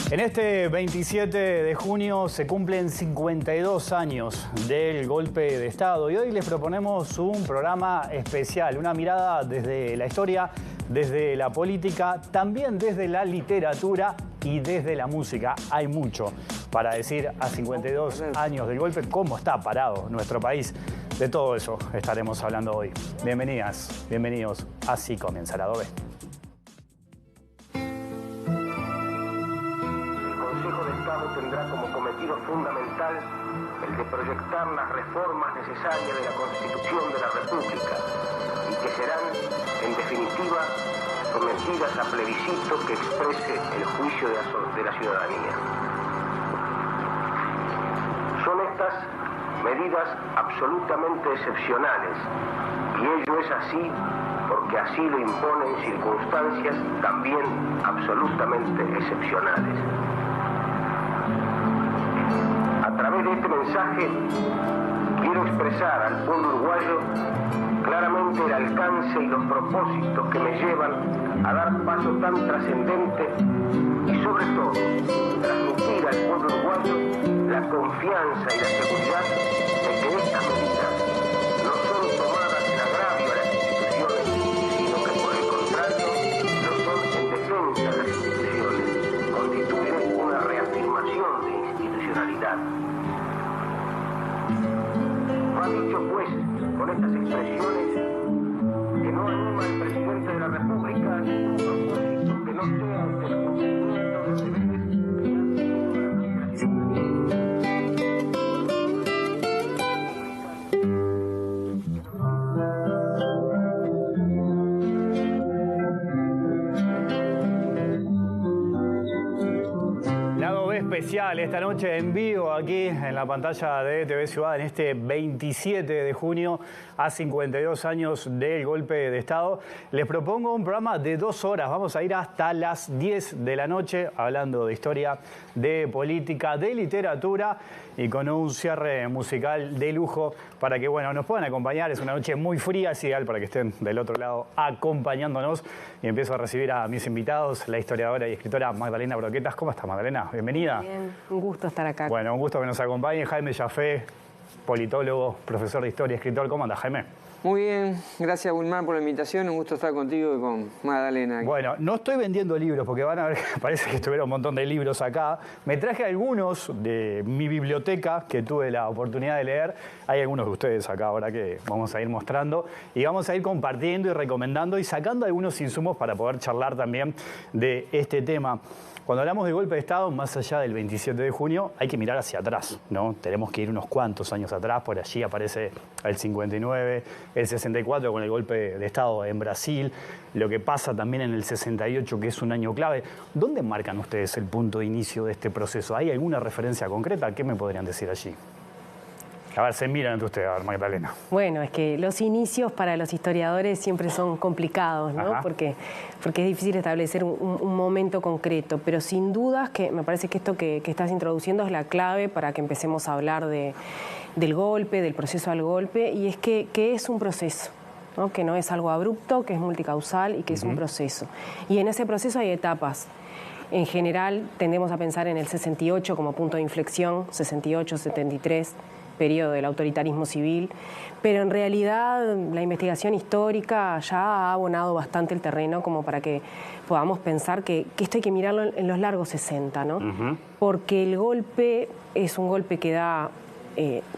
En este 27 de junio se cumplen 52 años del golpe de Estado y hoy les proponemos un programa especial, una mirada desde la historia, desde la política, también desde la literatura y desde la música. Hay mucho para decir a 52 años del golpe, cómo está parado nuestro país. De todo eso estaremos hablando hoy. Bienvenidas, bienvenidos. Así comienza Lado B. Tendrá como cometido fundamental el de proyectar las reformas necesarias de la Constitución de la República y que serán, en definitiva, sometidas a plebiscito que exprese el juicio de la ciudadanía. Son estas medidas absolutamente excepcionales y ello es así porque así lo imponen circunstancias también absolutamente excepcionales. A través de este mensaje quiero expresar al pueblo uruguayo claramente el alcance y los propósitos que me llevan a dar paso tan trascendente y sobre todo transmitir al pueblo uruguayo la confianza y la seguridad de que estas medidas no son tomadas en agravio a las instituciones, sino que por el contrario lo son en defensa de las instituciones, constituyen una reafirmación de institucionalidad. Ha dicho, pues, con estas expresiones, que no anima al presidente de la República a ningún propósito que no sea ante el cumplimiento de los deberes especial esta noche en vivo aquí en la pantalla de TV Ciudad en este 27 de junio a 52 años del golpe de Estado. Les propongo un programa de 2 horas, vamos a ir hasta las 10 de la noche hablando de historia, de política, de literatura y con un cierre musical de lujo para que bueno, nos puedan acompañar. Es una noche muy fría, es ideal para que estén del otro lado acompañándonos y empiezo a recibir a mis invitados, la historiadora y escritora Magdalena Broquetas. ¿Cómo estás, Magdalena? Bienvenida. Bien, un gusto estar acá. Bueno, un gusto que nos acompañe Jaime Jafé, politólogo, profesor de historia, escritor. ¿Cómo andas, Jaime? Muy bien, gracias Wilmar por la invitación, un gusto estar contigo y con Magdalena. Bueno, no estoy vendiendo libros porque van a ver, parece que estuvieron un montón de libros acá. Me traje algunos de mi biblioteca que tuve la oportunidad de leer. Hay algunos de ustedes acá ahora que vamos a ir mostrando y vamos a ir compartiendo y recomendando y sacando algunos insumos para poder charlar también de este tema. Cuando hablamos de golpe de Estado, más allá del 27 de junio, hay que mirar hacia atrás, ¿no? Tenemos que ir unos cuantos años atrás, por allí aparece el 59, el 64 con el golpe de Estado en Brasil, lo que pasa también en el 68, que es un año clave. ¿Dónde marcan ustedes el punto de inicio de este proceso? ¿Hay alguna referencia concreta? ¿Qué me podrían decir allí? A ver, se miran entre ustedes, a ver, Magdalena. Bueno, es que los inicios para los historiadores siempre son complicados, ¿no? Porque es difícil establecer un momento concreto, pero sin dudas que me parece que esto que estás introduciendo es la clave para que empecemos a hablar del golpe, del proceso al golpe, y es que es un proceso, ¿no? Que no es algo abrupto, que es multicausal y que es un proceso. Y en ese proceso hay etapas. En general tendemos a pensar en el 68 como punto de inflexión, 68, 73... periodo del autoritarismo civil, pero en realidad la investigación histórica ya ha abonado bastante el terreno como para que podamos pensar que esto hay que mirarlo en los largos 60, ¿no? Porque el golpe es un golpe que da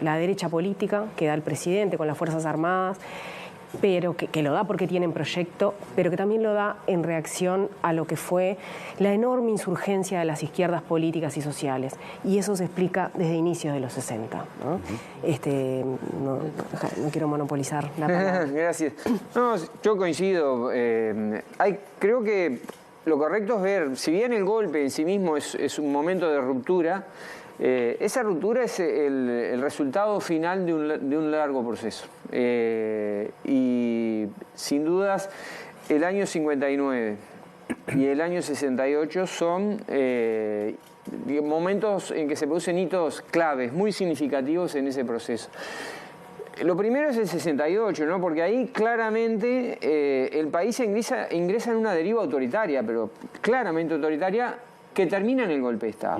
la derecha política, que da el presidente con las Fuerzas Armadas, pero que lo da porque tienen proyecto, pero que también lo da en reacción a lo que fue la enorme insurgencia de las izquierdas políticas y sociales. Y eso se explica desde inicios de los 60, ¿no? No quiero monopolizar la palabra. Gracias. No, yo coincido. Creo que lo correcto es ver, si bien el golpe en sí mismo es un momento de ruptura, esa ruptura es el resultado final de un largo proceso. Y sin dudas, el año 59 y el año 68 son momentos en que se producen hitos claves, muy significativos en ese proceso. Lo primero es el 68, ¿no? Porque ahí claramente el país ingresa en una deriva autoritaria, pero claramente autoritaria, que terminan el golpe de Estado.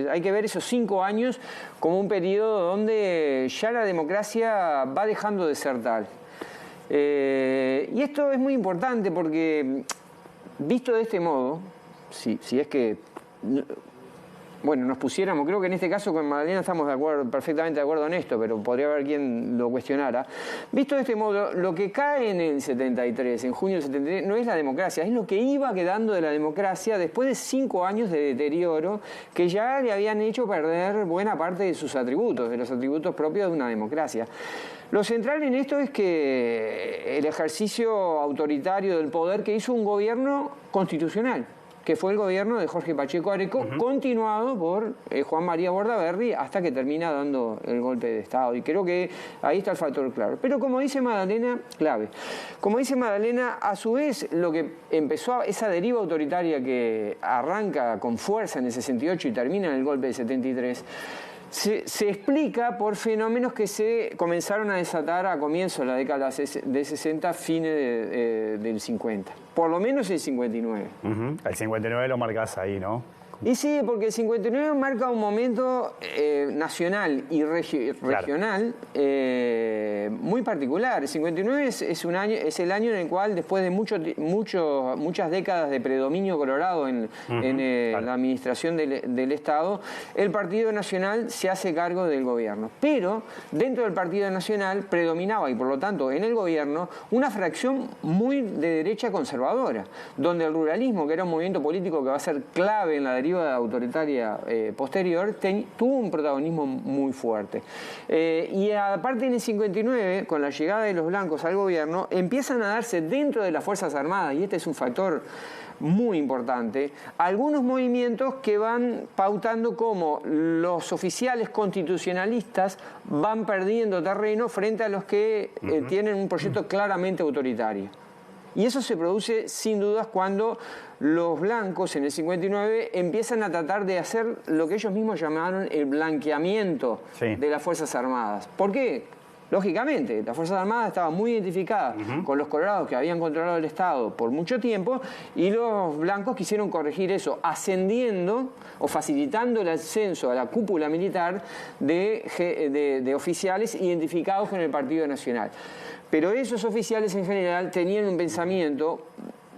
Hay que ver esos 5 años como un periodo donde ya la democracia va dejando de ser tal. Y esto es muy importante porque, visto de este modo, si es que... Bueno, nos pusiéramos, creo que en este caso con Magdalena estamos de acuerdo, perfectamente de acuerdo en esto, pero podría haber quien lo cuestionara. Visto de este modo, lo que cae en el 73, en junio del 73, no es la democracia, es lo que iba quedando de la democracia después de 5 años de deterioro que ya le habían hecho perder buena parte de sus atributos, de los atributos propios de una democracia. Lo central en esto es que el ejercicio autoritario del poder que hizo un gobierno constitucional, que fue el gobierno de Jorge Pacheco Areco, continuado por Juan María Bordaberry, hasta que termina dando el golpe de Estado. Y creo que ahí está el factor claro. Pero como dice Magdalena, clave. Como dice Magdalena, a su vez, lo que empezó, esa deriva autoritaria que arranca con fuerza en el 68 y termina en el golpe del 73, se explica por fenómenos que se comenzaron a desatar a comienzos de la década de 60, fines del 50. Por lo menos el 59. El 59 lo marcas ahí, ¿no? Y sí, porque el 59 marca un momento nacional y regional muy particular. El 59 es el año en el cual, después de muchas décadas de predominio colorado en la administración del Estado, el Partido Nacional se hace cargo del gobierno. Pero dentro del Partido Nacional predominaba, y por lo tanto en el gobierno, una fracción muy de derecha conservadora, donde el ruralismo, que era un movimiento político que va a ser clave en la deriva autoritaria posterior, tuvo un protagonismo muy fuerte. Y aparte en el 59, con la llegada de los blancos al gobierno, empiezan a darse dentro de las Fuerzas Armadas, y este es un factor muy importante, algunos movimientos que van pautando cómo los oficiales constitucionalistas van perdiendo terreno frente a los que tienen un proyecto claramente autoritario. Y eso se produce sin dudas cuando los blancos en el 59 empiezan a tratar de hacer lo que ellos mismos llamaron el blanqueamiento de las Fuerzas Armadas. ¿Por qué? Lógicamente, las Fuerzas Armadas estaban muy identificadas con los colorados que habían controlado el Estado por mucho tiempo, y los blancos quisieron corregir eso, ascendiendo o facilitando el ascenso a la cúpula militar de oficiales identificados con el Partido Nacional. Pero esos oficiales en general tenían un pensamiento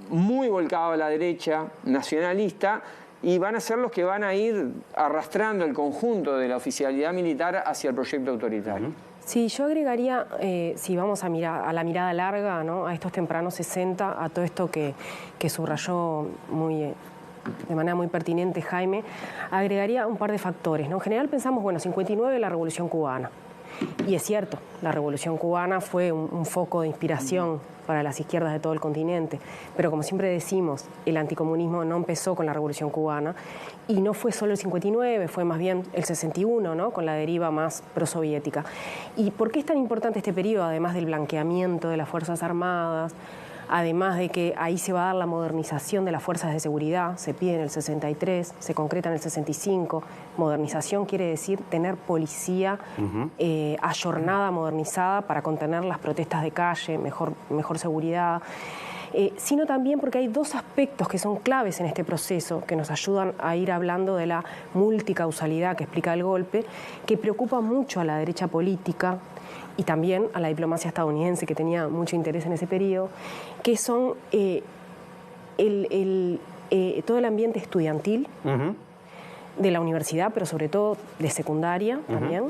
muy volcado a la derecha nacionalista, y van a ser los que van a ir arrastrando el conjunto de la oficialidad militar hacia el proyecto autoritario. Sí, yo agregaría, si vamos a mirar a la mirada larga, ¿no?, a estos tempranos 60, a todo esto que subrayó de manera muy pertinente Jaime, agregaría un par de factores, ¿no? En general pensamos, bueno, 59, la Revolución Cubana. Y es cierto, la Revolución Cubana fue un foco de inspiración para las izquierdas de todo el continente. Pero como siempre decimos, el anticomunismo no empezó con la Revolución Cubana, y no fue solo el 59, fue más bien el 61, ¿no?, con la deriva más prosoviética. ¿Y por qué es tan importante este periodo, además del blanqueamiento de las Fuerzas Armadas? Además de que ahí se va a dar la modernización de las fuerzas de seguridad, se pide en el 63, se concreta en el 65. Modernización quiere decir tener policía ayornada, modernizada, para contener las protestas de calle, mejor seguridad. Sino también porque hay dos aspectos que son claves en este proceso, que nos ayudan a ir hablando de la multicausalidad que explica el golpe, que preocupa mucho a la derecha política y también a la diplomacia estadounidense, que tenía mucho interés en ese periodo, que son todo el ambiente estudiantil de la universidad, pero sobre todo de secundaria también,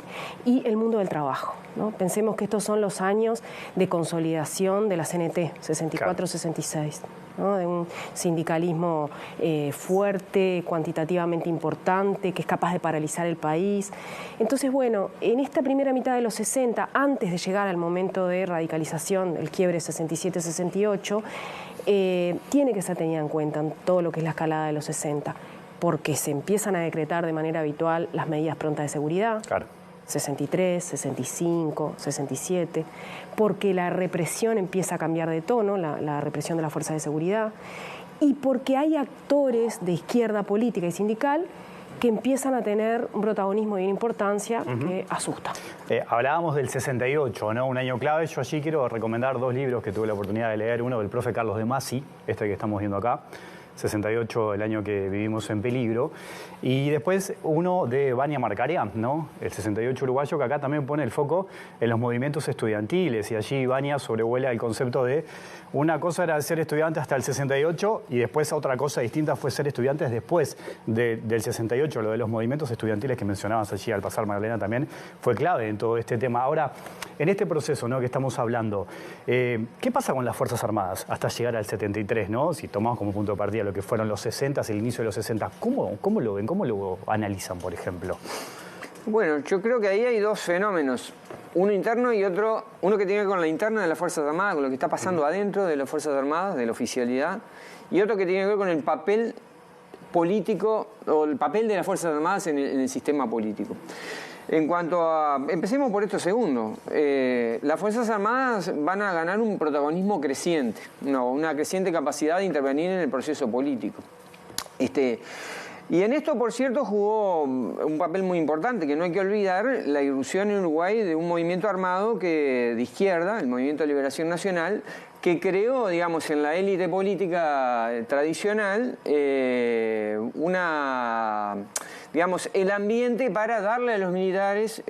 y el mundo del trabajo, ¿no? Pensemos que estos son los años de consolidación de la CNT, 64-66, ¿no?, de un sindicalismo fuerte, cuantitativamente importante, que es capaz de paralizar el país. Entonces, bueno, en esta primera mitad de los 60, antes de llegar al momento de radicalización, el quiebre 67-68, tiene que ser tenida en cuenta en todo lo que es la escalada de los 60, porque se empiezan a decretar de manera habitual las medidas prontas de seguridad, 63, 65, 67, porque la represión empieza a cambiar de tono, la represión de las fuerzas de seguridad, y porque hay actores de izquierda política y sindical que empiezan a tener un protagonismo y una importancia que asusta. Hablábamos del 68, ¿no?, un año clave. Yo allí quiero recomendar 2 libros que tuve la oportunidad de leer. Uno del profe Carlos de Masi, este que estamos viendo acá, 68, el año que vivimos en peligro. Y después uno de Vania Marcarián, ¿no? El 68 uruguayo, que acá también pone el foco en los movimientos estudiantiles. Y allí Vania sobrevuela el concepto de una cosa era ser estudiante hasta el 68 y después otra cosa distinta fue ser estudiantes después del 68. Lo de los movimientos estudiantiles que mencionabas allí al pasar, Magdalena, también fue clave en todo este tema. Ahora, en este proceso, ¿no?, que estamos hablando, ¿qué pasa con las Fuerzas Armadas hasta llegar al 73, ¿no? Si tomamos como punto de partida lo que fueron los 60, el inicio de los 60, ¿cómo lo ven? ¿Cómo lo analizan, por ejemplo? Bueno, yo creo que ahí hay dos fenómenos, uno interno y otro, uno que tiene que ver con la interna de las Fuerzas Armadas, con lo que está pasando adentro de las Fuerzas Armadas, de la oficialidad, y otro que tiene que ver con el papel político o el papel de las Fuerzas Armadas en el sistema político. En cuanto a... Empecemos por esto segundo. Las Fuerzas Armadas van a ganar un protagonismo creciente, una creciente capacidad de intervenir en el proceso político. Y en esto, por cierto, jugó un papel muy importante, que no hay que olvidar, la irrupción en Uruguay de un movimiento armado de izquierda, el Movimiento de Liberación Nacional, que creó, digamos, en la élite política tradicional digamos, el ambiente para darle a los militares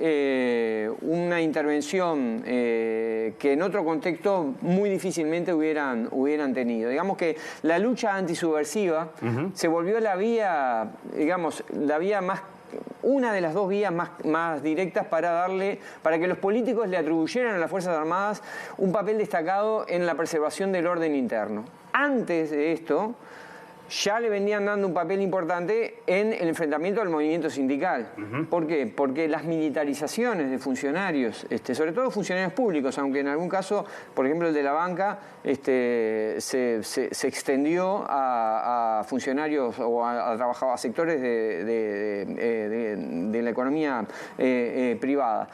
una intervención que en otro contexto muy difícilmente hubieran tenido. Digamos que la lucha antisubversiva se volvió la vía, digamos, una de las dos vías más directas para que los políticos le atribuyeran a las Fuerzas Armadas un papel destacado en la preservación del orden interno. Antes de esto, ya le venían dando un papel importante en el enfrentamiento al movimiento sindical. ¿Por qué? Porque las militarizaciones de funcionarios, sobre todo funcionarios públicos, aunque en algún caso, por ejemplo el de la banca, se extendió a funcionarios o a trabajadores, a sectores de la economía privada.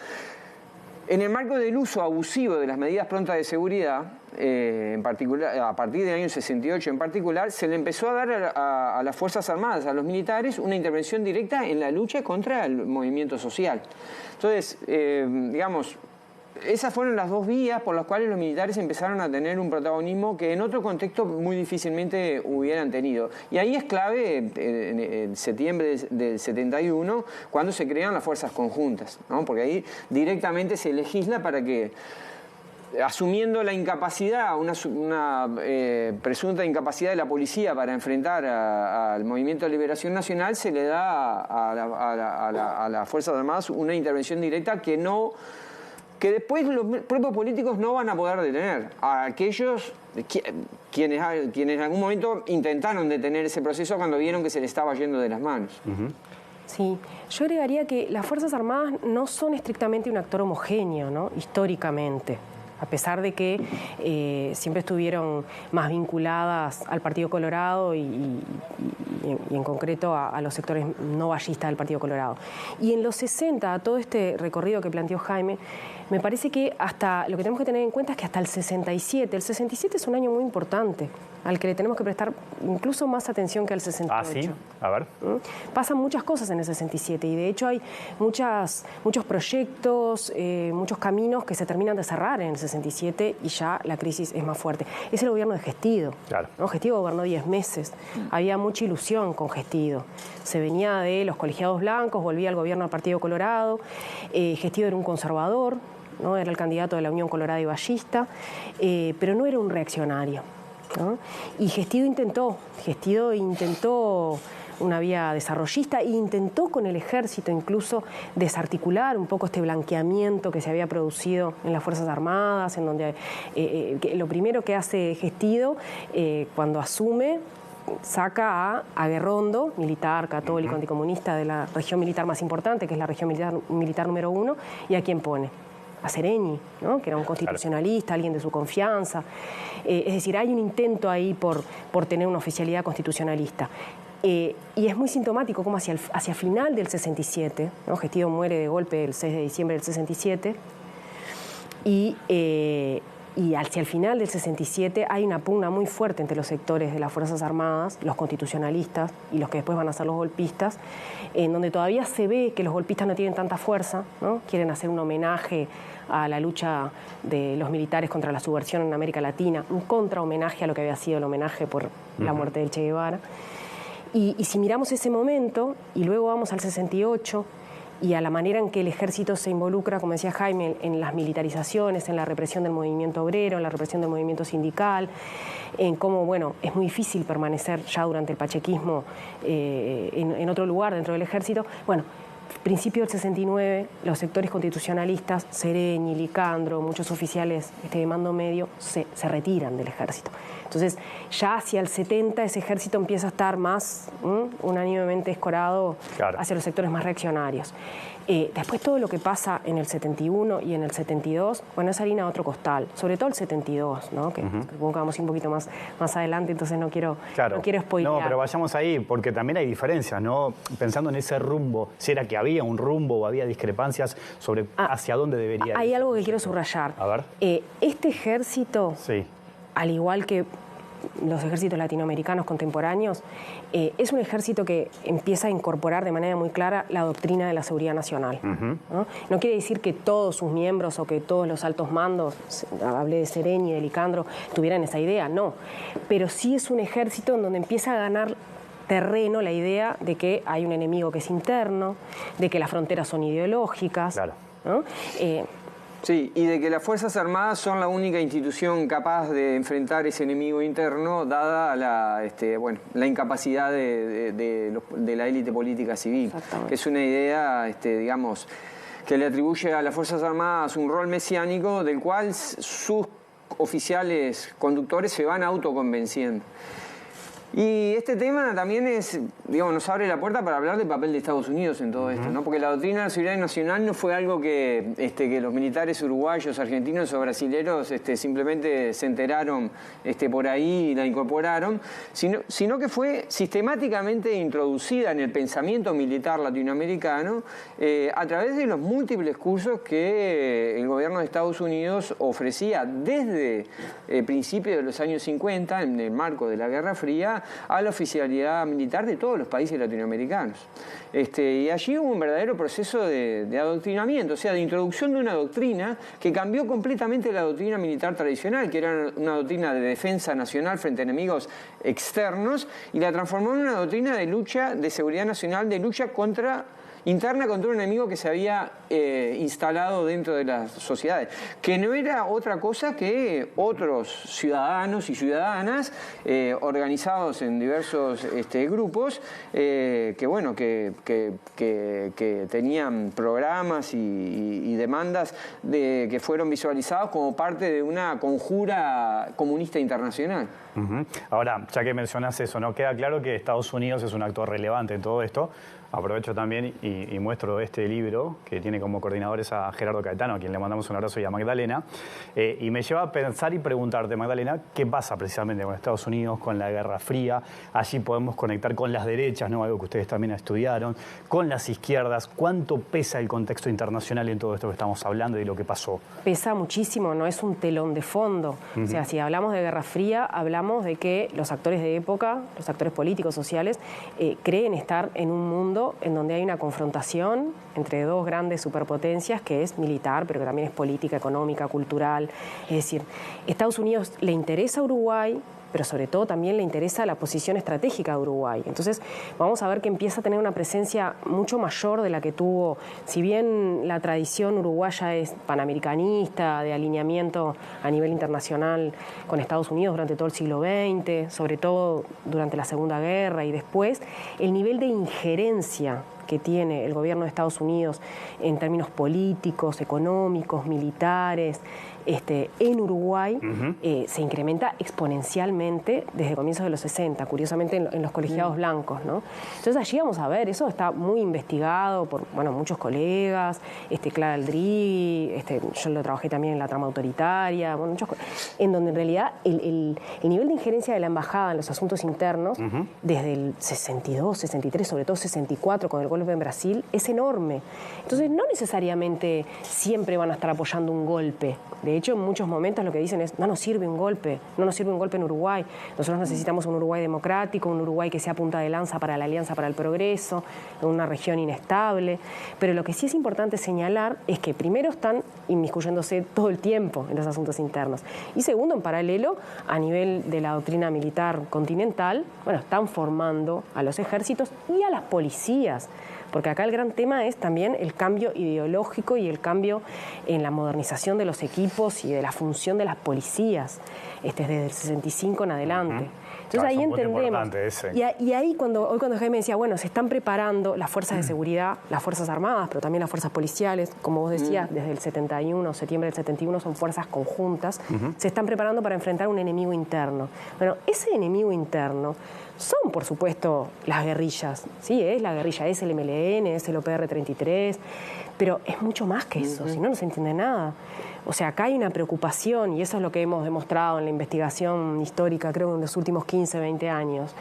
En el marco del uso abusivo de las medidas prontas de seguridad, en particular, a partir del año 68 en particular, se le empezó a dar a las Fuerzas Armadas, a los militares, una intervención directa en la lucha contra el movimiento social. Entonces, digamos, esas fueron las dos vías por las cuales los militares empezaron a tener un protagonismo que en otro contexto muy difícilmente hubieran tenido. Y ahí es clave en septiembre del 71, cuando se crean las fuerzas conjuntas, ¿no? Porque ahí directamente se legisla para que, asumiendo la incapacidad, una presunta incapacidad de la policía para enfrentar al Movimiento de Liberación Nacional, se le da a las Fuerzas Armadas una intervención directa que después los propios políticos no van a poder detener. A aquellos quienes en algún momento intentaron detener ese proceso cuando vieron que se le estaba yendo de las manos. Sí, yo agregaría que las Fuerzas Armadas no son estrictamente un actor homogéneo, ¿no?, históricamente. A pesar de que siempre estuvieron más vinculadas al Partido Colorado y en concreto a los sectores no vallistas del Partido Colorado. Y en los 60, todo este recorrido que planteó Jaime, me parece que hasta lo que tenemos que tener en cuenta es que hasta el 67 es un año muy importante, al que le tenemos que prestar incluso más atención que al 68. Ah, sí, a ver. Pasan muchas cosas en el 67 y de hecho hay muchos proyectos, muchos caminos que se terminan de cerrar en el 67 y ya la crisis es más fuerte. Es el gobierno de Gestido. Claro. ¿No? Gestido gobernó 10 meses. Había mucha ilusión con Gestido. Se venía de los colegiados blancos, volvía al gobierno del Partido Colorado. Gestido era un conservador, ¿no? Era el candidato de la Unión Colorada y Ballista, pero no era un reaccionario, ¿no? Y Gestido intentó una vía desarrollista e intentó con el ejército incluso desarticular un poco este blanqueamiento que se había producido en las Fuerzas Armadas, en donde lo primero que hace Gestido cuando asume, saca a Aguerrondo, militar, católico, anticomunista de la región militar más importante, que es la región militar número 1, y ¿a quién pone? A Sereñi, ¿no?, que era un constitucionalista, alguien de su confianza. Es decir, hay un intento ahí por tener una oficialidad constitucionalista. Y es muy sintomático como hacia final del 67, ¿no? Gestido muere de golpe el 6 de diciembre del 67, y Y hacia el final del 67 hay una pugna muy fuerte entre los sectores de las Fuerzas Armadas, los constitucionalistas y los que después van a ser los golpistas, en donde todavía se ve que los golpistas no tienen tanta fuerza, ¿no? Quieren hacer un homenaje a la lucha de los militares contra la subversión en América Latina, un contrahomenaje a lo que había sido el homenaje por la muerte del Che Guevara. Y si miramos ese momento y luego vamos al 68 y a la manera en que el ejército se involucra, como decía Jaime, en las militarizaciones, en la represión del movimiento obrero, en la represión del movimiento sindical, en cómo, bueno, es muy difícil permanecer ya durante el pachequismo en otro lugar dentro del ejército. Bueno, principio del 69, los sectores constitucionalistas, Sereñi, Licandro, muchos oficiales de mando medio, se retiran del ejército. Entonces, ya hacia el 70 ese ejército empieza a estar más unánimemente escorado hacia los sectores más reaccionarios. Después todo lo que pasa en el 71 y en el 72, bueno, es harina de otro costal, sobre todo el 72, ¿no? Que supongo que vamos un poquito más adelante, entonces no quiero spoilear. No, pero vayamos ahí, porque también hay diferencias, ¿no? Pensando en ese rumbo, si era que había un rumbo o había discrepancias sobre hacia dónde debería ir. Hay algo que quiero subrayar. A ver. Este ejército, al igual que los ejércitos latinoamericanos contemporáneos, es un ejército que empieza a incorporar de manera muy clara la doctrina de la seguridad nacional. ¿No? No quiere decir que todos sus miembros o que todos los altos mandos, hablé de Sereñi, de Licandro, tuvieran esa idea, no. Pero sí es un ejército en donde empieza a ganar terreno la idea de que hay un enemigo que es interno, de que las fronteras son ideológicas, ¿no? Sí, y de que las Fuerzas Armadas son la única institución capaz de enfrentar ese enemigo interno, dada la incapacidad de la élite política civil, que es una idea, digamos, que le atribuye a las Fuerzas Armadas un rol mesiánico del cual sus oficiales conductores se van autoconvenciendo. Y este tema también nos abre la puerta para hablar del papel de Estados Unidos en todo esto, ¿no? Porque la doctrina de la seguridad nacional no fue algo que los militares uruguayos, argentinos o brasileros simplemente se enteraron por ahí y la incorporaron, sino que fue sistemáticamente introducida en el pensamiento militar latinoamericano a través de los múltiples cursos que el gobierno de Estados Unidos ofrecía desde principios de los años 50, en el marco de la Guerra Fría, a la oficialidad militar de todos los países latinoamericanos. Y allí hubo un verdadero proceso de adoctrinamiento, o sea, de introducción de una doctrina que cambió completamente la doctrina militar tradicional, que era una doctrina de defensa nacional frente a enemigos externos, y la transformó en una doctrina de lucha, de seguridad nacional, de lucha interna contra un enemigo que se había instalado dentro de las sociedades, que no era otra cosa que otros ciudadanos y ciudadanas organizados en diversos grupos que tenían programas y demandas que fueron visualizados como parte de una conjura comunista internacional. Ahora, ya que mencionas eso, ¿no? Queda claro que Estados Unidos es un actor relevante en todo esto. Aprovecho también y muestro este libro que tiene como coordinadores a Gerardo Caetano, a quien le mandamos un abrazo, y a Magdalena. Y me lleva a pensar y preguntarte, Magdalena, ¿qué pasa precisamente con Estados Unidos, con la Guerra Fría? Allí podemos conectar con las derechas, ¿no? Algo que ustedes también estudiaron, con las izquierdas. ¿Cuánto pesa el contexto internacional en todo esto que estamos hablando y lo que pasó? Pesa muchísimo, no es un telón de fondo. O sea, si hablamos de Guerra Fría, hablamos de que los actores de época, los actores políticos, sociales, creen estar en un mundo en donde hay una confrontación entre dos grandes superpotencias que es militar, pero que también es política, económica, cultural. Es decir, Estados Unidos le interesa a Uruguay, pero sobre todo también le interesa la posición estratégica de Uruguay. Entonces vamos a ver que empieza a tener una presencia mucho mayor de la que tuvo, si bien la tradición uruguaya es panamericanista, de alineamiento a nivel internacional con Estados Unidos durante todo el siglo XX, sobre todo durante la Segunda Guerra y después, el nivel de injerencia que tiene el gobierno de Estados Unidos en términos políticos, económicos, militares, en Uruguay se incrementa exponencialmente desde comienzos de los 60, curiosamente en los colegiados blancos, ¿no? Entonces allí vamos a ver, eso está muy investigado por muchos colegas, Clara Aldrigui, yo lo trabajé también en la trama autoritaria, en donde en realidad el nivel de injerencia de la embajada en los asuntos internos, desde el 62, 63, sobre todo 64, con el golpe en Brasil es enorme. Entonces, no necesariamente siempre van a estar apoyando un golpe. De hecho, en muchos momentos lo que dicen es, no nos sirve un golpe, no nos sirve un golpe en Uruguay. Nosotros necesitamos un Uruguay democrático, un Uruguay que sea punta de lanza para la Alianza para el Progreso, en una región inestable. Pero lo que sí es importante señalar es que primero están inmiscuyéndose todo el tiempo en los asuntos internos. Y segundo, en paralelo, a nivel de la doctrina militar continental, bueno, están formando a los ejércitos y a las policías. Porque acá el gran tema es también el cambio ideológico y el cambio en la modernización de los equipos y de la función de las policías, desde el 65 en adelante. Entonces ahí entendemos. Y ahí hoy cuando Jaime decía, bueno, se están preparando las fuerzas de seguridad, las fuerzas armadas, pero también las fuerzas policiales, como vos decías, desde el 71, septiembre del 71, son fuerzas conjuntas, se están preparando para enfrentar un enemigo interno. Bueno, ese enemigo interno son, por supuesto, las guerrillas. Sí, es la guerrilla, es el MLN, es el OPR-33, pero es mucho más que eso, si no, no se entiende nada. O sea, acá hay una preocupación, y eso es lo que hemos demostrado en la investigación histórica, creo, en los últimos 15, 20 años.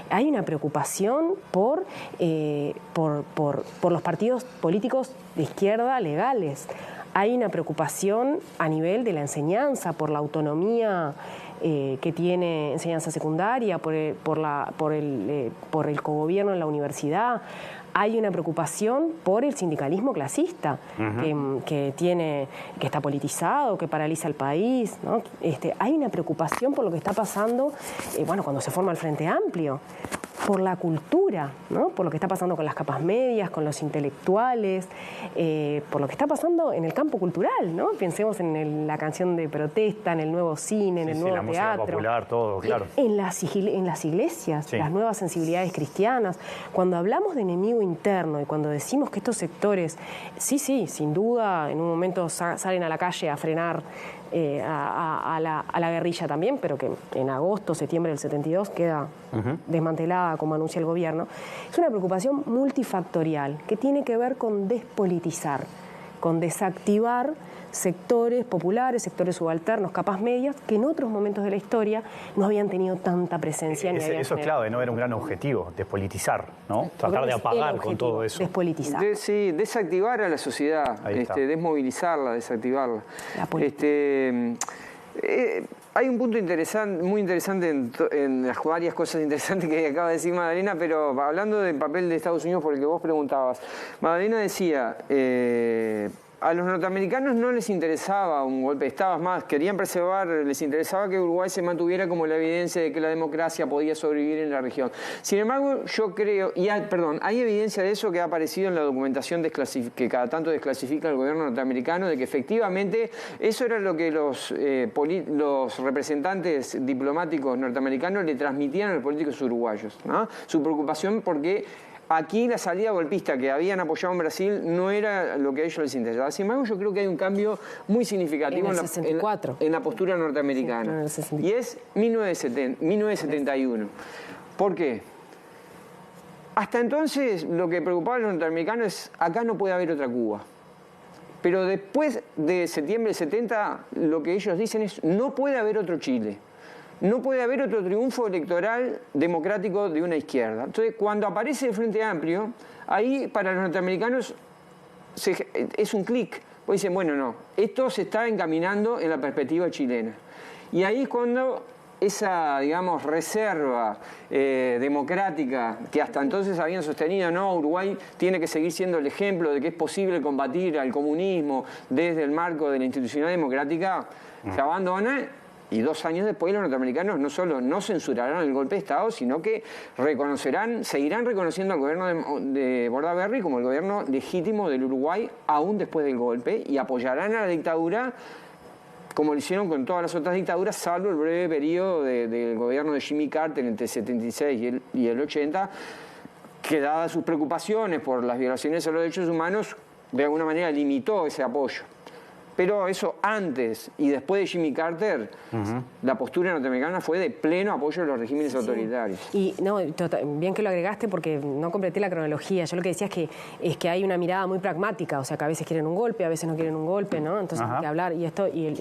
Hay una preocupación por los partidos políticos de izquierda legales. Hay una preocupación a nivel de la enseñanza, por la autonomía que tiene enseñanza secundaria, por el cogobierno en la universidad. Hay una preocupación por el sindicalismo clasista, que está politizado, que paraliza el país, ¿no? Hay una preocupación por lo que está pasando, cuando se forma el Frente Amplio, por la cultura, ¿no? Por lo que está pasando con las capas medias, con los intelectuales, por lo que está pasando en el campo cultural, ¿no? Pensemos en la canción de protesta, en el nuevo cine, en el nuevo teatro. La música popular, todo, claro. En las iglesias, las nuevas sensibilidades cristianas. Cuando hablamos de enemigo interno y cuando decimos que estos sectores, sí, sin duda, en un momento salen a la calle a frenar a la guerrilla también, pero que en agosto, septiembre del 72 queda desmantelada, como anuncia el gobierno. Es una preocupación multifactorial que tiene que ver con despolitizar, con desactivar sectores populares, sectores subalternos, capas medias, que en otros momentos de la historia no habían tenido tanta presencia. Eso es clave, ¿no? Era un gran objetivo, despolitizar, ¿no? Tratar de apagar con todo eso. Despolitizar. Sí, desactivar a la sociedad, desmovilizarla, desactivarla. Hay un punto muy interesante en las varias cosas interesantes que acaba de decir Madalena, pero hablando del papel de Estados Unidos, por el que vos preguntabas, Madalena decía, a los norteamericanos no les interesaba un golpe de Estado, más, querían preservar, les interesaba que Uruguay se mantuviera como la evidencia de que la democracia podía sobrevivir en la región. Sin embargo, yo creo, hay evidencia de eso que ha aparecido en la documentación que cada tanto desclasifica el gobierno norteamericano, de que efectivamente eso era lo que los representantes diplomáticos norteamericanos le transmitían a los políticos uruguayos, ¿no? Su preocupación porque aquí la salida golpista que habían apoyado en Brasil no era lo que a ellos les interesaba. Sin embargo, yo creo que hay un cambio muy significativo en la postura norteamericana. Y es 1971. ¿Por qué? Hasta entonces lo que preocupaba a los norteamericanos es acá no puede haber otra Cuba. Pero después de septiembre del 70 lo que ellos dicen es no puede haber otro Chile. No puede haber otro triunfo electoral democrático de una izquierda. Entonces, cuando aparece el Frente Amplio, ahí para los norteamericanos es un clic. Pues dicen, bueno, no, esto se está encaminando en la perspectiva chilena. Y ahí es cuando esa, digamos, reserva democrática que hasta entonces habían sostenido, no, Uruguay tiene que seguir siendo el ejemplo de que es posible combatir al comunismo desde el marco de la institucionalidad democrática, se abandona. Y 2 años después los norteamericanos no solo no censurarán el golpe de Estado, sino que seguirán reconociendo al gobierno de Bordaberry como el gobierno legítimo del Uruguay aún después del golpe y apoyarán a la dictadura como lo hicieron con todas las otras dictaduras, salvo el breve periodo del gobierno de Jimmy Carter entre el 76 y el 80, que dadas sus preocupaciones por las violaciones a los derechos humanos, de alguna manera limitó ese apoyo. Pero eso antes y después de Jimmy Carter, la postura norteamericana fue de pleno apoyo a los regímenes autoritarios. Y no, bien que lo agregaste porque no completé la cronología. Yo lo que decía es que hay una mirada muy pragmática, o sea, que a veces quieren un golpe, a veces no quieren un golpe, ¿no? Entonces hay que hablar, y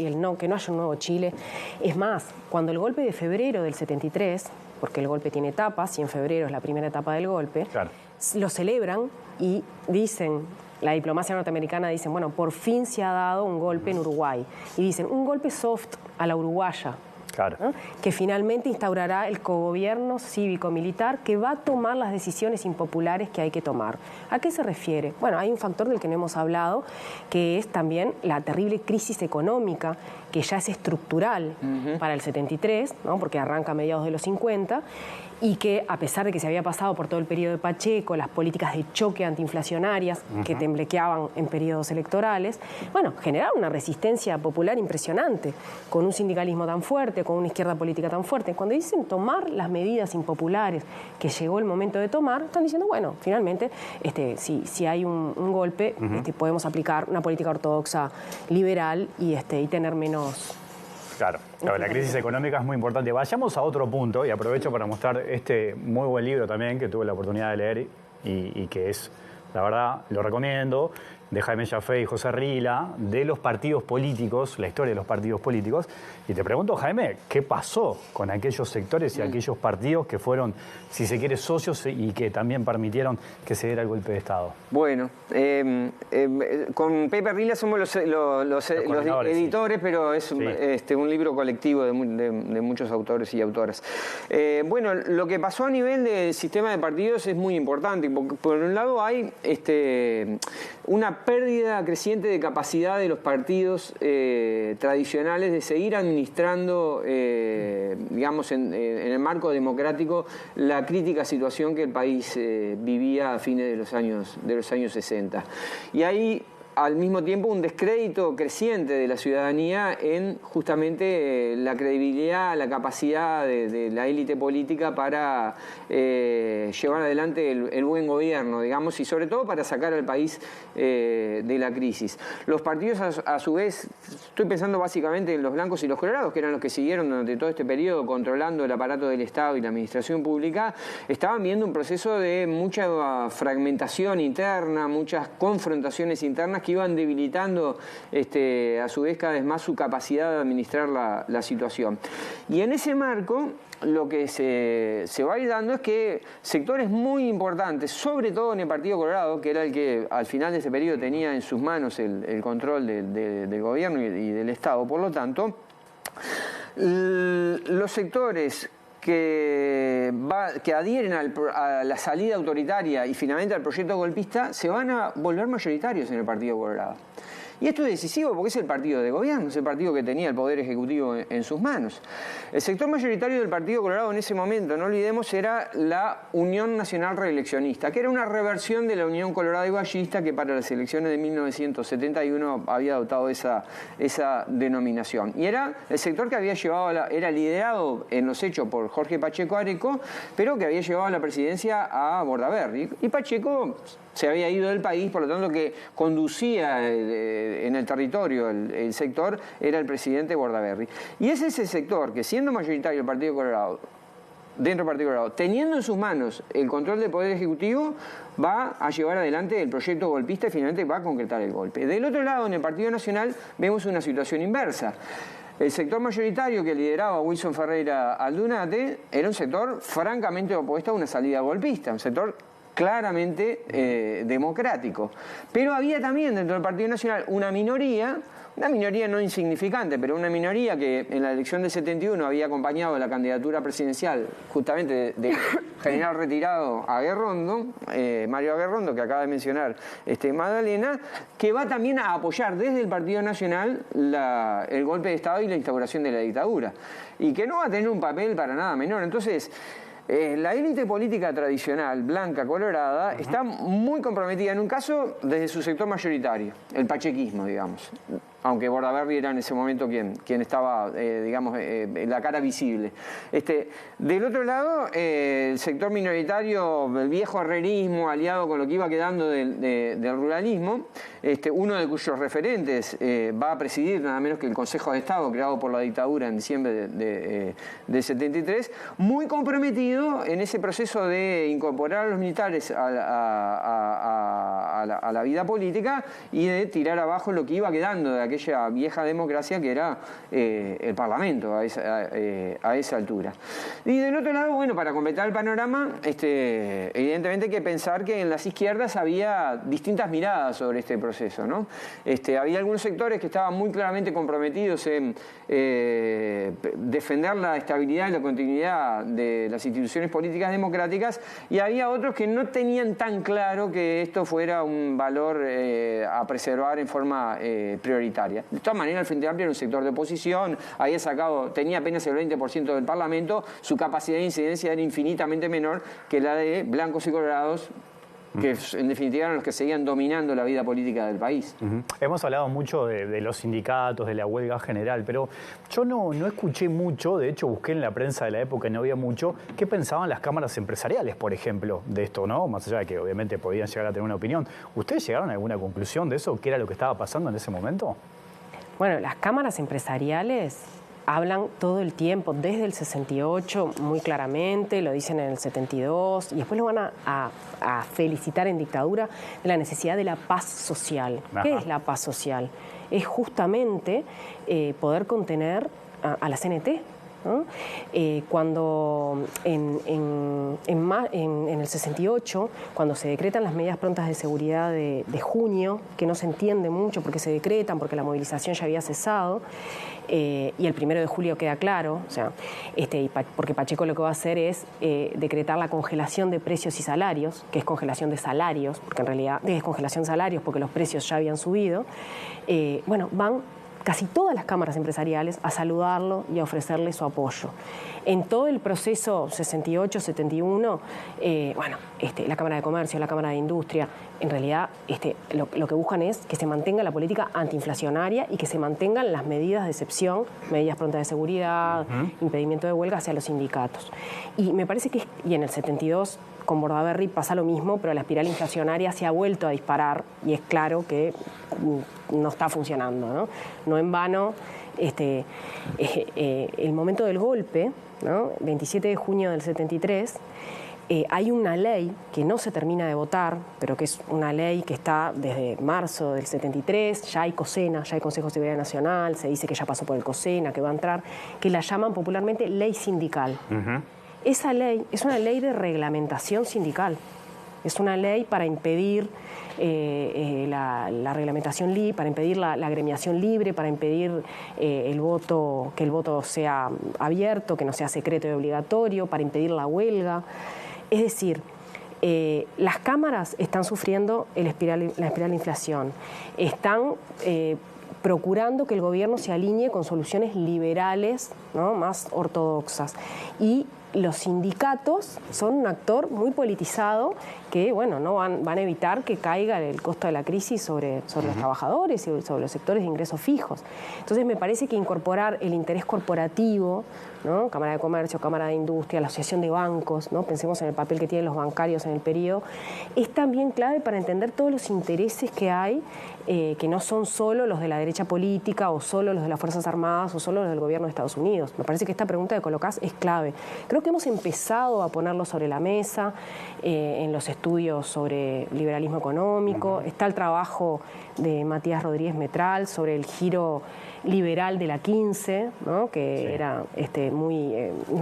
el no, que no haya un nuevo Chile. Es más, cuando el golpe de febrero del 73, porque el golpe tiene etapas y en febrero es la primera etapa del golpe, lo celebran y dicen, la diplomacia norteamericana dicen, bueno, por fin se ha dado un golpe en Uruguay. Y dicen, un golpe soft a la uruguaya. Claro. ¿No? Que finalmente instaurará el cogobierno cívico-militar que va a tomar las decisiones impopulares que hay que tomar. ¿A qué se refiere? Bueno, hay un factor del que no hemos hablado, que es también la terrible crisis económica, que ya es estructural para el 73, ¿no? Porque arranca a mediados de los 50, y que a pesar de que se había pasado por todo el periodo de Pacheco, las políticas de choque antiinflacionarias que temblequeaban en periodos electorales, bueno, generaron una resistencia popular impresionante, con un sindicalismo tan fuerte, con una izquierda política tan fuerte. Cuando dicen tomar las medidas impopulares que llegó el momento de tomar, están diciendo, bueno, finalmente, si hay un golpe, podemos aplicar una política ortodoxa liberal y tener menos... Claro, la crisis económica es muy importante. Vayamos a otro punto y aprovecho para mostrar este muy buen libro también que tuve la oportunidad de leer y que es, la verdad, lo recomiendo, de Jaime Yafé y José Rila, de los partidos políticos, la historia de los partidos políticos. Y te pregunto, Jaime, ¿qué pasó con aquellos sectores y aquellos partidos que fueron, si se quiere, socios y que también permitieron que se diera el golpe de Estado? Bueno, con Pepe Rila somos los editores, sí. Pero es un libro colectivo de muchos autores y autoras. Bueno, lo que pasó a nivel del sistema de partidos es muy importante, porque por un lado hay una pérdida creciente de capacidad de los partidos tradicionales de seguir administrando, digamos, en el marco democrático, la crítica situación que el país vivía a fines de los años 60. Y ahí, al mismo tiempo, un descrédito creciente de la ciudadanía en justamente la credibilidad, la capacidad de la élite política para llevar adelante el buen gobierno, digamos, y sobre todo para sacar al país de la crisis. Los partidos, a su vez, estoy pensando básicamente en los blancos y los colorados, que eran los que siguieron durante todo este periodo controlando el aparato del Estado y la administración pública, estaban viendo un proceso de mucha fragmentación interna, muchas confrontaciones internas que iban debilitando a su vez cada vez más su capacidad de administrar la situación. Y en ese marco lo que se va a ir dando es que sectores muy importantes, sobre todo en el Partido Colorado, que era el que al final de ese periodo tenía en sus manos el control del gobierno y del Estado, por lo tanto, los sectores que adhieren a la salida autoritaria y finalmente al proyecto golpista se van a volver mayoritarios en el Partido Colorado. Y esto es decisivo porque es el partido de gobierno, es el partido que tenía el poder ejecutivo en sus manos. El sector mayoritario del Partido Colorado en ese momento, no olvidemos, era la Unión Nacional Reeleccionista, que era una reversión de la Unión Colorado Iguayista que para las elecciones de 1971 había adoptado esa denominación. Y era el sector que había llevado, era liderado en los hechos por Jorge Pacheco Areco, pero que había llevado la presidencia a Bordaberry. Y Pacheco se había ido del país, por lo tanto que conducía en el territorio el sector era el presidente Bordaberry. Y es ese sector que, siendo mayoritario el Partido Colorado, dentro del Partido Colorado, teniendo en sus manos el control del Poder Ejecutivo, va a llevar adelante el proyecto golpista y finalmente va a concretar el golpe. Del otro lado, en el Partido Nacional, vemos una situación inversa. El sector mayoritario que lideraba Wilson Ferreira Aldunate era un sector francamente opuesto a una salida golpista, un sector claramente democrático. Pero había también dentro del Partido Nacional una minoría no insignificante, pero una minoría que en la elección del 71 había acompañado la candidatura presidencial justamente del general retirado Aguerrondo, Mario Aguerrondo, que acaba de mencionar Magdalena, que va también a apoyar desde el Partido Nacional el golpe de Estado y la instauración de la dictadura, y que no va a tener un papel para nada menor. Entonces, la élite política tradicional, blanca, colorada, está muy comprometida, en un caso, desde su sector mayoritario, el pachequismo, digamos. Aunque Bordaberry era en ese momento quien estaba, digamos, en la cara visible. Del otro lado, el sector minoritario, el viejo herrerismo, aliado con lo que iba quedando del ruralismo, uno de cuyos referentes va a presidir nada menos que el Consejo de Estado, creado por la dictadura en diciembre del 73, muy comprometido en ese proceso de incorporar a los militares a la vida política y de tirar abajo lo que iba quedando de aquella vieja democracia que era el Parlamento a esa altura. Y del otro lado, bueno, para completar el panorama, evidentemente hay que pensar que en las izquierdas había distintas miradas sobre este proceso, ¿no? Había algunos sectores que estaban muy claramente comprometidos en defender la estabilidad y la continuidad de las instituciones políticas democráticas, y había otros que no tenían tan claro que esto fuera un valor a preservar en forma prioritaria. De todas maneras, el Frente Amplio era un sector de oposición, tenía apenas el 20% del Parlamento, su capacidad de incidencia era infinitamente menor que la de blancos y colorados, que en definitiva eran los que seguían dominando la vida política del país. Hemos hablado mucho de los sindicatos, de la huelga general, pero yo no escuché mucho, de hecho busqué en la prensa de la época y no había mucho, qué pensaban las cámaras empresariales, por ejemplo, de esto, ¿no? Más allá de que obviamente podían llegar a tener una opinión. ¿Ustedes llegaron a alguna conclusión de eso? ¿Qué era lo que estaba pasando en ese momento? Bueno, las cámaras empresariales hablan todo el tiempo, desde el 68 muy claramente, lo dicen en el 72, y después lo van a felicitar en dictadura de la necesidad de la paz social. Ajá. ¿Qué es la paz social? Es justamente poder contener a la CNT, ¿no? Cuando en el 68, cuando se decretan las medidas prontas de seguridad de junio, que no se entiende mucho por qué se decretan, porque la movilización ya había cesado, y el 1 de julio queda claro, o sea, porque Pacheco lo que va a hacer es decretar la congelación de precios y salarios, que es congelación de salarios, porque en realidad es congelación de salarios porque los precios ya habían subido. Bueno, van casi todas las cámaras empresariales a saludarlo y a ofrecerle su apoyo. En todo el proceso 68-71, bueno, la Cámara de Comercio, la Cámara de Industria, en realidad lo que buscan es que se mantenga la política antiinflacionaria y que se mantengan las medidas de excepción, medidas prontas de seguridad, impedimento de huelga hacia los sindicatos. Y me parece que, y en el 72, con Bordaberry pasa lo mismo, pero la espiral inflacionaria se ha vuelto a disparar y es claro que no está funcionando, ¿no? No en vano, el momento del golpe, ¿no? 27 de junio del 73, hay una ley que no se termina de votar, pero que es una ley que está desde marzo del 73, ya hay COSENA, ya hay Consejo de Seguridad Nacional, se dice que ya pasó por el COSENA, que va a entrar, que la llaman popularmente ley sindical. Esa ley es una ley de reglamentación sindical, es una ley para impedir la reglamentación libre, para impedir la agremiación libre, para impedir que el voto sea abierto, que no sea secreto y obligatorio, para impedir la huelga. Es decir, las cámaras están sufriendo la espiral de inflación, están procurando que el gobierno se alinee con soluciones liberales, ¿no?, más ortodoxas. Y los sindicatos son un actor muy politizado que, bueno, no van a evitar que caiga el costo de la crisis sobre los trabajadores y sobre los sectores de ingresos fijos. Entonces me parece que incorporar el interés corporativo, ¿no?, Cámara de Comercio, Cámara de Industria, la Asociación de Bancos, ¿no?, pensemos en el papel que tienen los bancarios en el periodo, es también clave para entender todos los intereses que hay, que no son solo los de la derecha política o solo los de las Fuerzas Armadas o solo los del gobierno de Estados Unidos. Me parece que esta pregunta que colocás es clave. Creo que hemos empezado a ponerlo sobre la mesa en los estudios sobre liberalismo económico. Está el trabajo de Matías Rodríguez Metral sobre el giro liberal de la 15, ¿no?, que era muy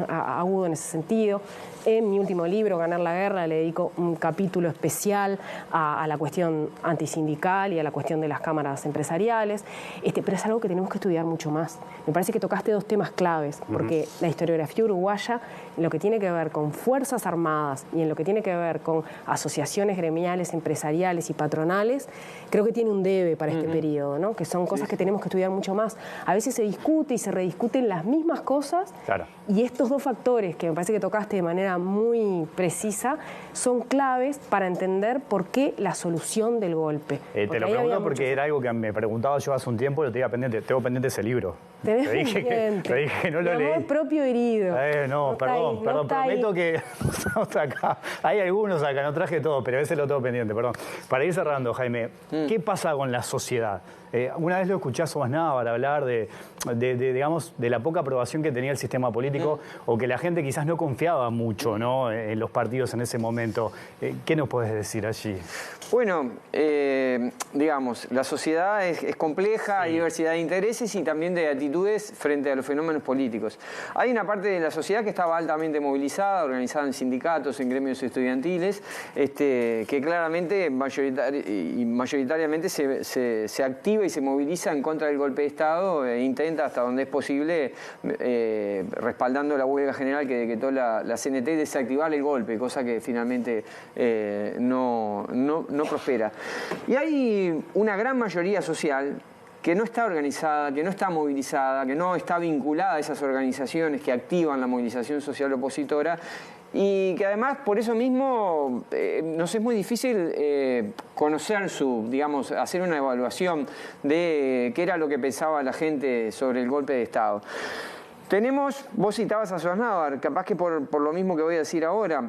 agudo en ese sentido. En mi último libro, Ganar la Guerra, le dedico un capítulo especial a la cuestión antisindical y a la cuestión de las cámaras empresariales, pero es algo que tenemos que estudiar mucho más. Me parece que tocaste dos temas claves, porque la historiografía uruguaya, en lo que tiene que ver con Fuerzas Armadas y en lo que tiene que ver con asociaciones gremiales, empresariales y patronales, creo que tiene un debe para este periodo, ¿no?, que son cosas que tenemos que estudiar mucho más. A veces se discute y se rediscuten las mismas cosas, claro, y estos dos factores que me parece que tocaste de manera muy precisa son claves para entender por qué la solución del golpe. Te lo pregunto porque era algo que me preguntaba yo hace un tiempo y lo tengo pendiente ese libro. Tenés Te dije que no lo leí. Amor propio herido. No, perdón, prometo que estamos acá. Hay algunos acá, no traje todo, pero ese lo tengo pendiente, perdón. Para ir cerrando, Jaime, ¿qué pasa con la sociedad? Una vez lo escuché a Sosnávar hablar digamos, de la poca aprobación que tenía el sistema político o que la gente quizás no confiaba mucho, ¿no?, en los partidos en ese momento. ¿Qué nos puedes decir allí? Bueno, digamos, la sociedad es compleja, hay diversidad de intereses y también de actitudes frente a los fenómenos políticos. Hay una parte de la sociedad que estaba altamente movilizada, organizada en sindicatos, en gremios estudiantiles, que claramente mayoritariamente se activa y se moviliza en contra del golpe de Estado e intenta hasta donde es posible, respaldando la huelga general que decretó la CNT, desactivar el golpe, cosa que finalmente no prospera. Y hay una gran mayoría social que no está organizada, que no está movilizada, que no está vinculada a esas organizaciones que activan la movilización social opositora, y que además por eso mismo nos es muy difícil conocer digamos, hacer una evaluación de qué era lo que pensaba la gente sobre el golpe de Estado. Vos citabas a Sosnávar, capaz que por lo mismo que voy a decir ahora.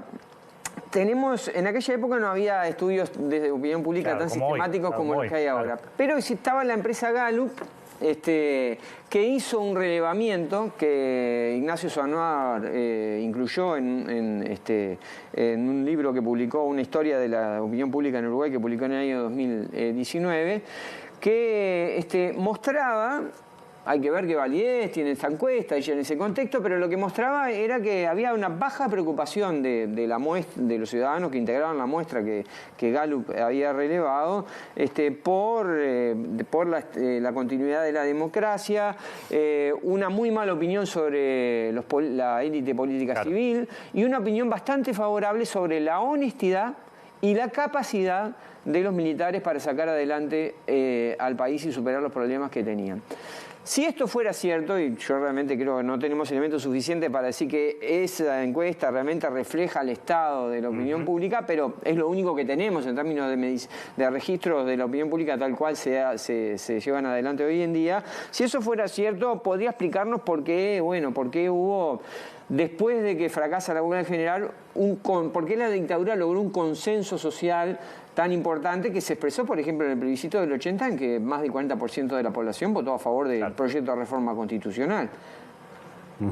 En aquella época no había estudios de opinión pública tan sistemáticos como los que hay ahora. Pero estaba la empresa Gallup, que hizo un relevamiento que Ignacio Sosnávar incluyó en un libro que publicó, una historia de la opinión pública en Uruguay, que publicó en el año 2019, que mostraba... Hay que ver que Valiés tiene esta encuesta y en ese contexto, pero lo que mostraba era que había una baja preocupación de los ciudadanos que integraban la muestra que Gallup había relevado por la continuidad de la democracia, una muy mala opinión sobre la élite política civil y una opinión bastante favorable sobre la honestidad y la capacidad de los militares para sacar adelante al país y superar los problemas que tenían. Si esto fuera cierto, y yo realmente creo que no tenemos elementos suficientes para decir que esa encuesta realmente refleja el estado de la opinión pública, pero es lo único que tenemos en términos de registros de la opinión pública tal cual se llevan adelante hoy en día. Si eso fuera cierto, podría explicarnos por qué hubo, después de que fracasa la huelga general, por qué la dictadura logró un consenso social tan importante que se expresó, por ejemplo, en el plebiscito del 80, en que más del 40% de la población votó a favor del proyecto de reforma constitucional.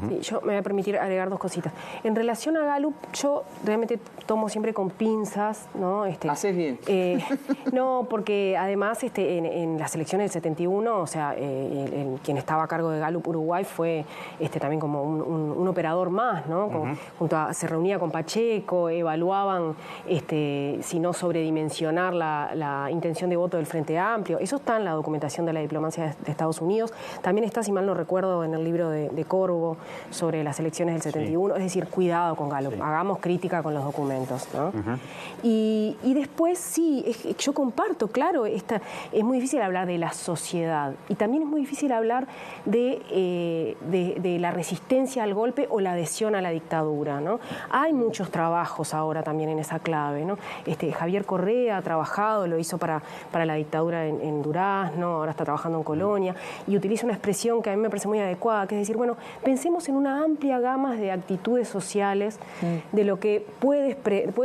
Sí, yo me voy a permitir agregar dos cositas. En relación a Gallup, yo realmente tomo siempre con pinzas, ¿no? Haces bien. No, porque además en las elecciones del 71, o sea, quien estaba a cargo de Gallup Uruguay fue también como un operador más, ¿no? Se reunía con Pacheco, evaluaban si no sobredimensionar la intención de voto del Frente Amplio. Eso está en la documentación de la diplomacia de Estados Unidos. También está, si mal no recuerdo, en el libro de Corvo sobre las elecciones del 71, es decir, cuidado con Gallup, hagamos crítica con los documentos, ¿no? Y después yo comparto, claro, es muy difícil hablar de la sociedad y también es muy difícil hablar de la resistencia al golpe o la adhesión a la dictadura, ¿no? Hay muchos trabajos ahora también en esa clave, ¿no? Javier Correa ha trabajado, lo hizo para la dictadura en Durazno, ahora está trabajando en Colonia y utiliza una expresión que a mí me parece muy adecuada, que es decir, bueno, pensemos en una amplia gama de actitudes sociales de lo que puede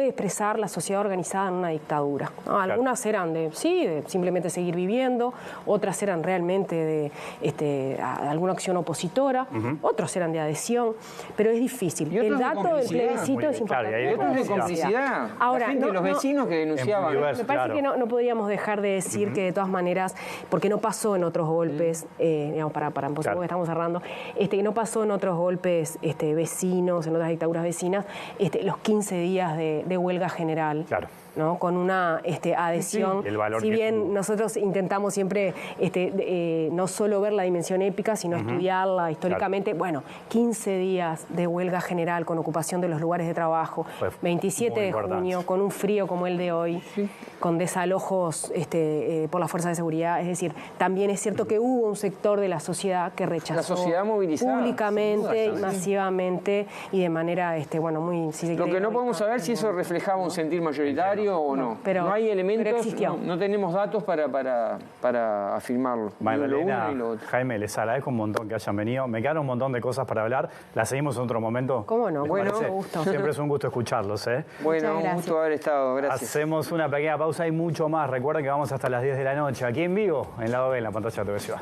expresar la sociedad organizada en una dictadura, ¿no? Algunas eran de simplemente seguir viviendo, otras eran realmente de alguna acción opositora, otros eran de adhesión, pero es difícil. El dato del plebiscito es importante. Y otros de complicidad. Ahora, los vecinos que denunciaban. Me parece que no podríamos dejar de decir que de todas maneras, porque no pasó en otros golpes, digamos, porque estamos cerrando, que no pasó en otros golpes vecinos, en otras dictaduras vecinas, los 15 días de huelga general. Claro. ¿No? Con una adhesión, si bien nosotros intentamos siempre no solo ver la dimensión épica, sino estudiarla históricamente. Bueno, 15 días de huelga general con ocupación de los lugares de trabajo, 27 de junio, con un frío como el de hoy, con desalojos por las fuerzas de seguridad. Es decir, también es cierto que hubo un sector de la sociedad que rechazó la sociedad movilizada, públicamente, masivamente y de manera, muy... Si se Lo que no podemos saber si eso reflejaba un sentir mayoritario serio o no. Pero, no hay elementos, pero existió. no tenemos datos para afirmarlo. Magdalena, Lo uno y lo otro. Jaime, les agradezco un montón que hayan venido. Me quedaron un montón de cosas para hablar. ¿Las seguimos en otro momento? ¿Cómo no? ¿Les Bueno, parece? gusto. Siempre es un gusto escucharlos, ¿eh? Bueno, un gusto haber estado. Gracias. Hacemos una pequeña pausa y mucho más. Recuerden que vamos hasta las 10 de la noche aquí en vivo, en Lado B, en la pantalla de TV Ciudad.